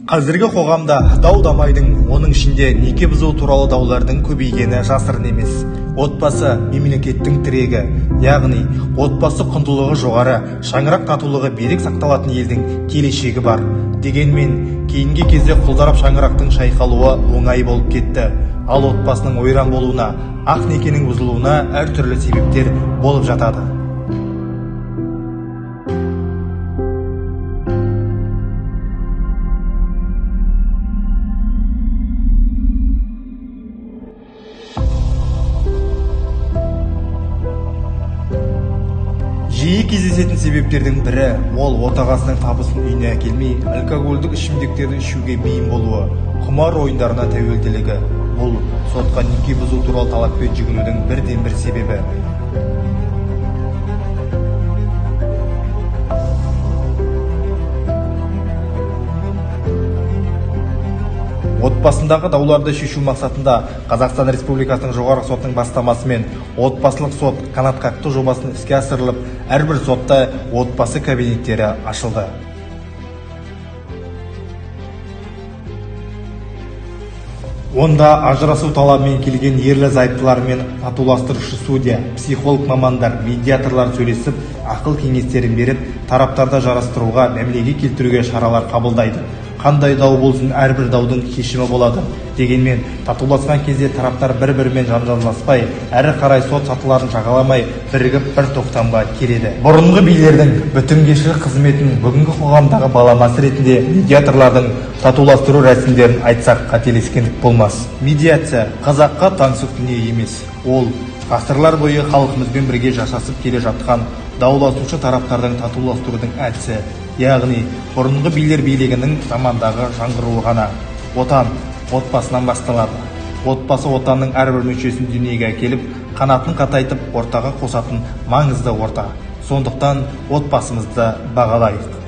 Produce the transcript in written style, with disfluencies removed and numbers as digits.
Қазіргі қоғамда дау-дамайдың, оның ішінде неке бұзу туралы даулардың көбейгені жасырын емес. Отбасы мемлекеттің тірегі, яғни отбасы құндылығы жоғары, шаңырақ татулығы берік сақталатын елдің келешегі бар. Дегенмен, кейінгі кезде құлдарап шаңырақтың шайқалуы оңай болып кетті. Ал отбасының ойран болуына, ақ некенің бұзылуына әртүрлі себептер болып жатады. Жиі кездесетін себептердің бірі ол отағасының табысын үйіне әкелмей, алкогольдік ішімдіктерді ішуге бейім болуы, құмар ойындарына тәуелділігі. Бұл сотқа неке бұзу туралы талаппен жүгінудің бірден-бір себебі. Отбасындағы дауларды шешу мақсатында Қазақстан Республикасының жоғарғы сотының бастамасымен отбасылық сот қанатқақты жобасын іске асырылып, әрбір сотта отбасы кабинеттері ашылды. Онда ажырасу талабымен келген ерлі-зайыптылар мен татуластырушы судья, психолог мамандар, медиаторлар сөйлесіп, ақыл кеңестерін беріп, тараптарды жарастыруға, мәмілеге келтіруге шаралар қабылдайды. Қандай дау болсын, әрбір даудың шешімі болады. Дегенмен, татуласқан кезде тараптар бір-бірімен жанжалдаспай, әрі қарай сот сатыларын жағаламай, бірігіп бір тоқтамға келеді. Бұрынғы билердің бітімгершілік қызметін бүгінгі қоғамдағы баламасы ретінде медиаторлардың татуластыру рәсімдерін айтсақ қателескендік болмас. Медиация қазаққа таңсық дүние емес. Ол ғасырлар бойы халқымызбен бірге жасасып келе жатқан дауласушы тараптардың татуластырудың әдісі, яғни бұрынғы билер билігінің замандағы жаңғыруы ғана. Отан отбасынан басталады. Отбасы отанның әрбір мүшесін дүниеге әкеліп, қанатын қатайтып ортаға қосатын маңызды орта. Сондықтан отбасымызды бағалайық.